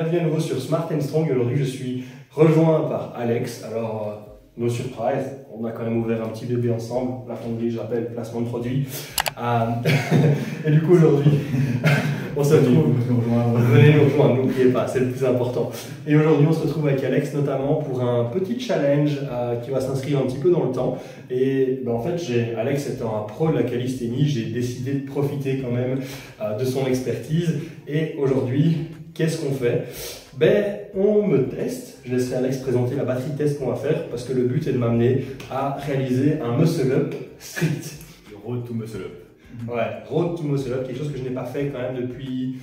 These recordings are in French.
bienvenue à nouveau sur Smart & Strong. Aujourd'hui, je suis rejoint par Alex. Alors, no surprise, on a quand même ouvert un petit bébé ensemble. La fonderie, je rappelle, placement de produit. Et du coup, aujourd'hui, on se retrouve. Venez nous rejoindre, n'oubliez pas, c'est le plus important. Et aujourd'hui, on se retrouve avec Alex, notamment pour un petit challenge qui va s'inscrire un petit peu dans le temps. Et en fait, Alex étant un pro de la calisthénie, j'ai décidé de profiter quand même de son expertise. Et aujourd'hui, qu'est-ce qu'on fait? On me teste. Je laisserai Alex présenter la batterie de test qu'on va faire parce que le but est de m'amener à réaliser un muscle up strict. Le road to muscle up. Ouais, road to muscle up, quelque chose que je n'ai pas fait quand même depuis,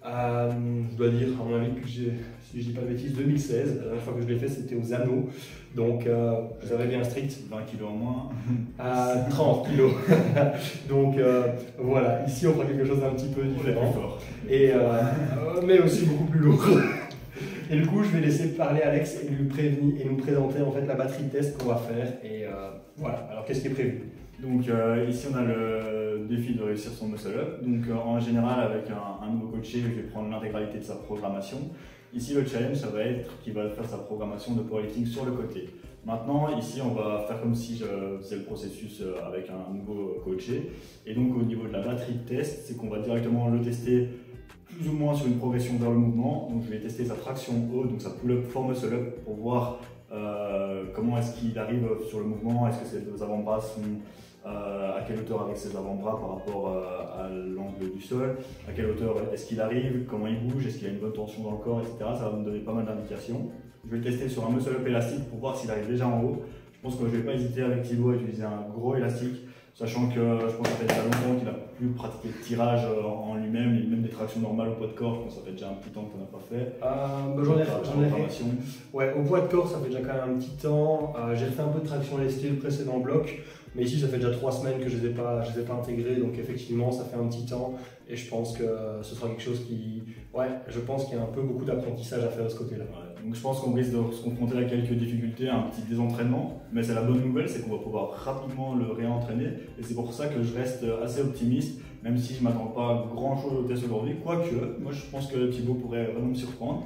je dois dire, à mon avis, si je dis pas de bêtises, 2016. La dernière fois que je l'ai fait, c'était aux anneaux. Donc, vous avez bien strict. 20 kilos en moins. 30 kilos. Donc, voilà, ici on fera quelque chose d'un petit peu différent. Plus fort. Et, mais aussi beaucoup plus lourd. Et du coup, je vais laisser parler Alex et nous présenter en fait la batterie de test qu'on va faire. Et voilà, alors qu'est-ce qui est prévu? Donc ici on a le défi de réussir son muscle up. Donc en général avec un nouveau coaché, je vais prendre l'intégralité de sa programmation. Ici le challenge ça va être qu'il va faire sa programmation de powerlifting sur le côté. Maintenant ici on va faire comme si je faisais le processus avec un nouveau coaché. Et donc au niveau de la batterie de test, c'est qu'on va directement le tester plus ou moins sur une progression vers le mouvement. Donc je vais tester sa traction haute, donc sa pull-up for muscle up pour voir comment est-ce qu'il arrive sur le mouvement, est-ce que ses avant-bras sont à quelle hauteur avec ses avant-bras par rapport à l'angle du sol, à quelle hauteur est-ce qu'il arrive, comment il bouge, est-ce qu'il a une bonne tension dans le corps, etc. Ça va me donner pas mal d'indications. Je vais le tester sur un muscle up élastique pour voir s'il arrive déjà en haut. Je pense que je ne vais pas hésiter avec Thibaut à utiliser un gros élastique, sachant que je pense que ça fait déjà longtemps qu'il n'a plus pratiqué de tirage en lui-même, même des tractions normales au poids de corps. Je pense que ça fait déjà un petit temps qu'on n'a pas fait. J'en ai fait. Ouais, au poids de corps, ça fait déjà quand même un petit temps. J'ai refait un peu de traction lestée le précédent bloc, mais ici ça fait déjà 3 semaines que je les ai pas intégrés, donc effectivement ça fait un petit temps et je pense que ce sera quelque chose qui, je pense qu'il y a un peu beaucoup d'apprentissage à faire de ce côté-là. Ouais, donc je pense qu'on risque de se confronter à quelques difficultés, un petit désentraînement, mais c'est la bonne nouvelle, c'est qu'on va pouvoir rapidement le réentraîner et c'est pour ça que je reste assez optimiste, même si je ne m'attends pas à grand chose au test aujourd'hui, quoique moi je pense que Thibaut pourrait vraiment me surprendre.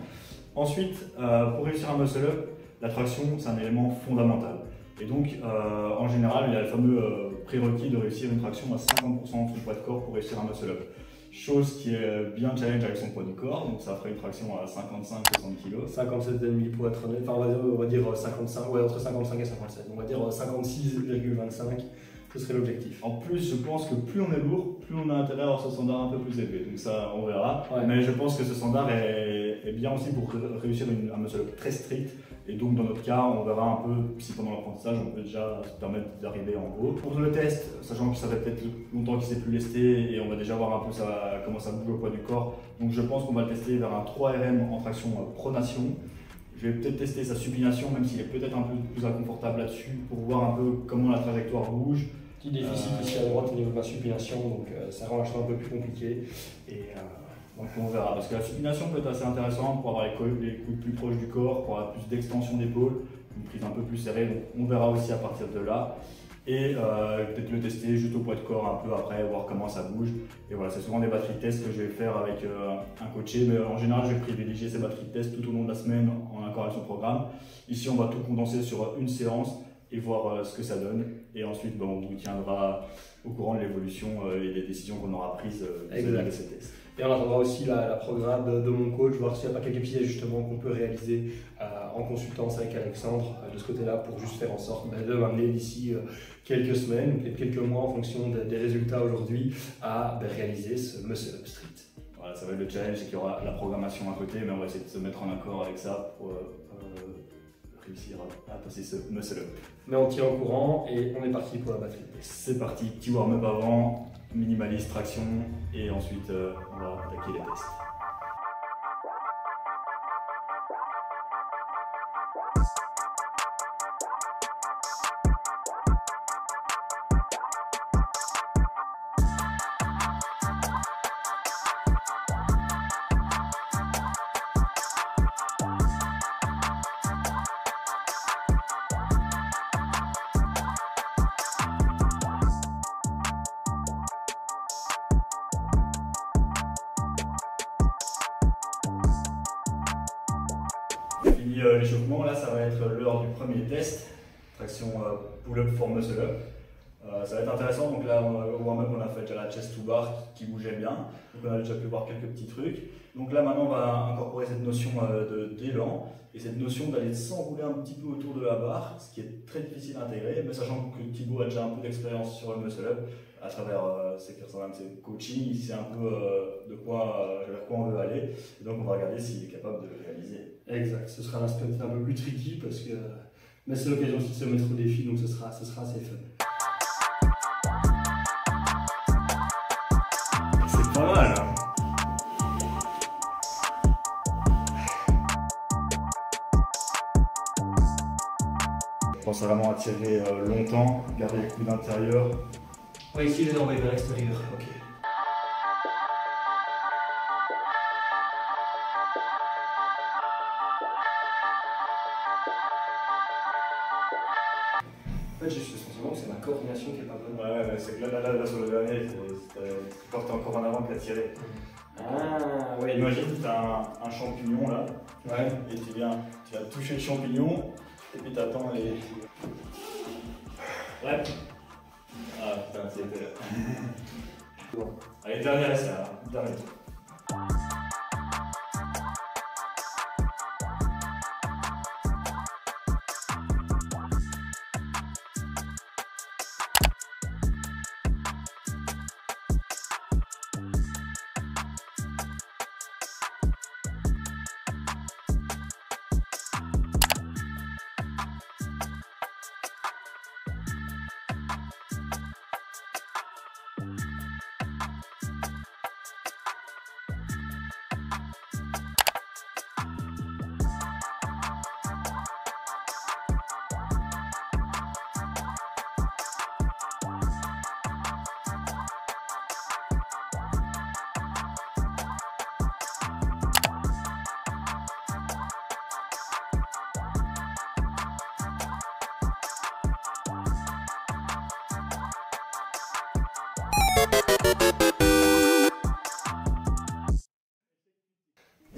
Ensuite, pour réussir un muscle up, la traction c'est un élément fondamental. Et donc, en général, il y a le fameux prérequis de réussir une traction à 50% de son poids de corps pour réussir un muscle up. Chose qui est bien challenge avec son poids du corps, donc ça ferait une traction à 55-60 kg. 57,5 pour être honnête, enfin on va dire 55, entre 55 et 57, on va dire 56,25, ce serait l'objectif. En plus, je pense que plus on est lourd, plus on a intérêt à avoir ce standard un peu plus élevé, donc ça on verra. Ouais. Mais je pense que ce standard est bien aussi pour réussir un muscle up très strict. Et donc dans notre cas, on verra un peu si pendant l'apprentissage on peut déjà se permettre d'arriver en haut. Pour le test, sachant que ça fait peut-être longtemps qu'il ne s'est plus lesté et on va déjà voir un peu comment ça bouge au poids du corps. Donc je pense qu'on va le tester vers un 3 RM en traction pronation. Je vais peut-être tester sa supination, même s'il est peut-être un peu plus inconfortable là-dessus, pour voir un peu comment la trajectoire bouge. Petit déficit ici à droite au niveau de la supination, donc ça rend la chose un peu plus compliqué. Donc on verra, parce que la supination peut être assez intéressante pour avoir les coudes plus proches du corps, pour avoir plus d'extension d'épaule, une prise un peu plus serrée, donc on verra aussi à partir de là. Et peut-être le tester juste au poids de corps un peu après, voir comment ça bouge. Et voilà, c'est souvent des batteries de test que je vais faire avec un coaché, mais en général je vais privilégier ces batteries de test tout au long de la semaine en accord avec son programme. Ici on va tout condenser sur une séance et voir ce que ça donne. Et ensuite on vous tiendra au courant de l'évolution et des décisions qu'on aura prises vis-à-vis de ces tests. Et on attendra aussi la programme de mon coach, voir s'il n'y a pas quelques petits ajustements qu'on peut réaliser en consultance avec Alexandre de ce côté-là pour juste faire en sorte de m'amener d'ici quelques semaines, peut-être quelques mois en fonction des résultats aujourd'hui à réaliser ce muscle up strict. Voilà, ça va être le challenge, c'est qu'il y aura la programmation à côté, mais on va essayer de se mettre en accord avec ça pour réussir à passer ce muscle up. Mais on tient au courant et on est parti pour la batterie. C'est parti, petit warm-up avant, minimaliste, traction, et ensuite on va attaquer les tests. l'échauffement, là, ça va être l'heure du premier test, traction pull-up for muscle-up. Ça va être intéressant, donc là au warm-up on a fait déjà la chest to bar qui bougeait bien, donc on a déjà pu voir quelques petits trucs. Donc là maintenant on va incorporer cette notion d'élan et cette notion d'aller s'enrouler un petit peu autour de la barre, ce qui est très difficile à intégrer, mais sachant que Thibaut a déjà un peu d'expérience sur le muscle-up à travers ses coachings, il sait un peu vers quoi on veut aller, et donc on va regarder s'il est capable de le réaliser. Exact, ce sera un aspect un peu plus tricky parce que mais c'est l'occasion aussi de se mettre au défi, donc ce sera assez fun. C'est pas mal, hein. Pense vraiment à tirer longtemps, garder les coudes intérieurs. Ouais, ici les envoyer vers l'extérieur, ok. En fait, j'ai ce sentiment que c'est ma coordination qui est pas bonne. Ouais, c'est que là sur le dernier, tu portes encore en avant que la tirer. Ah, ouais. Imagine que tu as un champignon là, Ouais. et tu vas toucher le champignon, et puis tu attends les. Ouais. Ah putain, c'était. Bon. Allez, dernier essai là, dernier.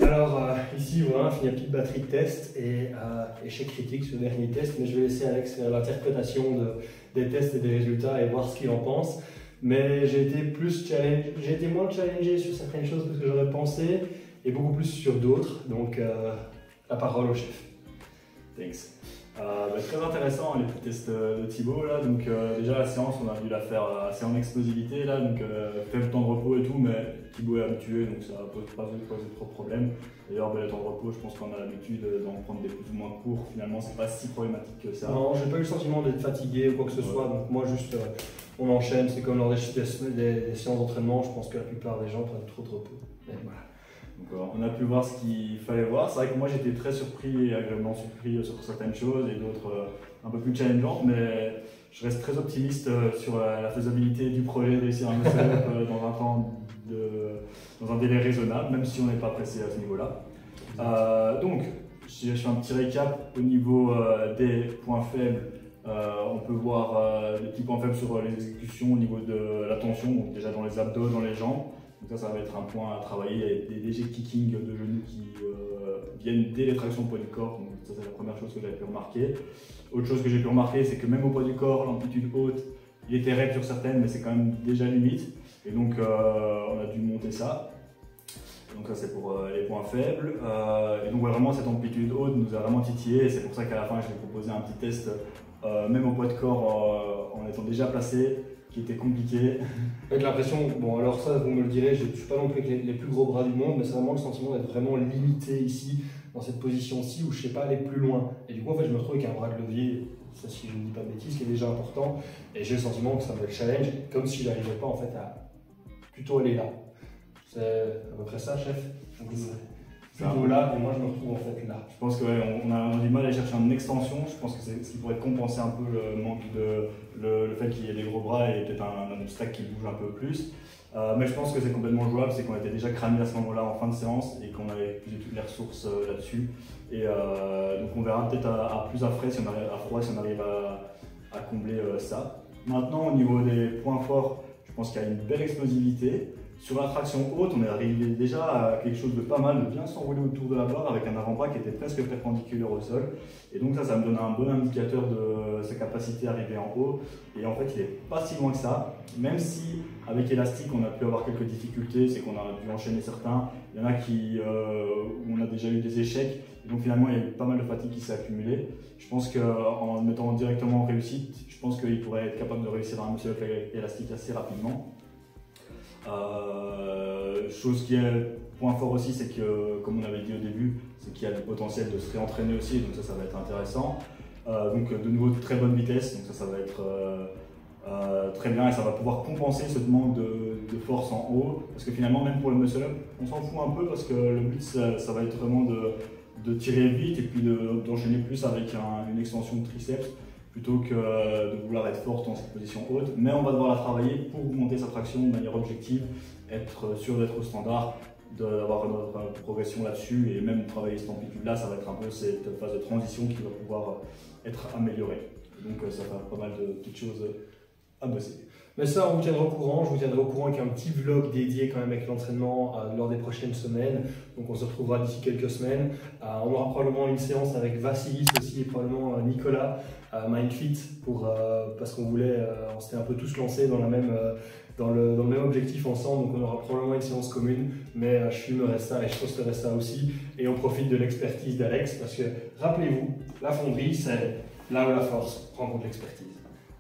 Alors ici voilà, on finit la petite batterie de tests et échec critique ce dernier test, mais je vais laisser Alex faire l'interprétation des tests et des résultats et voir ce qu'il en pense. Mais j'ai été moins challengé sur certaines choses que ce que j'aurais pensé et beaucoup plus sur d'autres, donc la parole au chef. Thanks. Très intéressant les petits tests de Thibaut là, donc déjà la séance on a dû la faire assez en explosivité là, donc faible temps de repos et tout, mais Thibaut est habitué donc ça ne pose pas trop de problèmes. D'ailleurs le temps de repos je pense qu'on a l'habitude d'en prendre des plus ou moins courts, finalement c'est pas si problématique que ça. Non, j'ai pas eu le sentiment d'être fatigué ou quoi que ce soit, donc moi juste on enchaîne, c'est comme lors des séances d'entraînement, je pense que la plupart des gens prennent trop de repos. Mais voilà. Donc, on a pu voir ce qu'il fallait voir. C'est vrai que moi j'étais très surpris et agréablement surpris sur certaines choses et d'autres un peu plus challengeantes, mais je reste très optimiste sur la faisabilité du projet de réussir un muscle-up dans un délai raisonnable, même si on n'est pas pressé à ce niveau-là. Donc, je fais un petit récap au niveau des points faibles. On peut voir des petits points faibles sur les exécutions au niveau de la tension, donc déjà dans les abdos, dans les jambes. Donc ça va être un point à travailler avec des légers kickings de genoux qui viennent dès les tractions au poids du corps. Donc ça c'est la première chose que j'avais pu remarquer. Autre chose que j'ai pu remarquer, c'est que même au poids du corps, l'amplitude haute, il était raide sur certaines, mais c'est quand même déjà limite. Et donc on a dû monter ça. Donc ça c'est pour les points faibles. Et donc vraiment cette amplitude haute nous a vraiment titillé. Et c'est pour ça qu'à la fin je vais proposer un petit test, même au poids de corps, en étant déjà placé, qui était compliqué. Avec l'impression, bon alors ça vous me le direz, je ne suis pas non plus avec les plus gros bras du monde, mais c'est vraiment le sentiment d'être vraiment limité ici, dans cette position-ci où je ne sais pas aller plus loin. Et du coup en fait je me retrouve avec un bras de levier, ça si je ne dis pas de bêtises, qui est déjà important, et j'ai le sentiment que ça me challenge, comme si je n'arrivais pas en fait à plutôt aller là. C'est à peu près ça chef. Plutôt là, et moi je me retrouve en fait là. Je pense qu'on a du mal à aller chercher une extension. Je pense que c'est ce qui pourrait compenser un peu le manque le fait qu'il y ait des gros bras et peut-être un obstacle qui bouge un peu plus. Mais je pense que c'est complètement jouable, c'est qu'on était déjà cramé à ce moment-là en fin de séance et qu'on avait épuisé toutes les ressources là-dessus. Et donc on verra peut-être à frais si on arrive à froid, si on arrive à combler ça. Maintenant au niveau des points forts, je pense qu'il y a une belle explosivité. Sur la traction haute, on est arrivé déjà à quelque chose de pas mal, de bien s'enrouler autour de la barre avec un avant-bras qui était presque perpendiculaire au sol. Et donc ça me donne un bon indicateur de sa capacité à arriver en haut. Et en fait, il n'est pas si loin que ça. Même si avec élastique, on a pu avoir quelques difficultés, c'est qu'on a dû enchaîner certains. Il y en a où on a déjà eu des échecs. Et donc finalement, il y a eu pas mal de fatigue qui s'est accumulée. Je pense qu'en le mettant directement en réussite, je pense qu'il pourrait être capable de réussir un muscle-up élastique assez rapidement. Chose qui est point fort aussi, c'est que, comme on avait dit au début, c'est qu'il y a le potentiel de se réentraîner aussi, donc ça va être intéressant. Donc de nouveau très bonne vitesse, donc ça va être très bien et ça va pouvoir compenser ce manque de force en haut, parce que finalement même pour le muscle up, on s'en fout un peu parce que le but ça va être vraiment de tirer vite et puis d'enchaîner plus avec une extension de triceps, plutôt que de vouloir être forte dans cette position haute, mais on va devoir la travailler pour augmenter sa traction de manière objective, être sûr d'être au standard, d'avoir notre progression là-dessus et même travailler cette amplitude-là, ça va être un peu cette phase de transition qui va pouvoir être améliorée. Donc ça fait pas mal de petites choses à bosser. Mais ça, on vous tiendra au courant. Je vous tiendrai au courant avec un petit vlog dédié quand même avec l'entraînement lors des prochaines semaines. Donc on se retrouvera d'ici quelques semaines. On aura probablement une séance avec Vassilis aussi et probablement Nicolas, MindFit, parce qu'on on s'était un peu tous lancés dans le même objectif ensemble. Donc on aura probablement une séance commune, mais je filmerai ça et je posterai ça aussi. Et on profite de l'expertise d'Alex parce que, rappelez-vous, la fonderie, c'est là où la force rencontre l'expertise.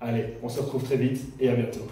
Allez, on se retrouve très vite et à bientôt.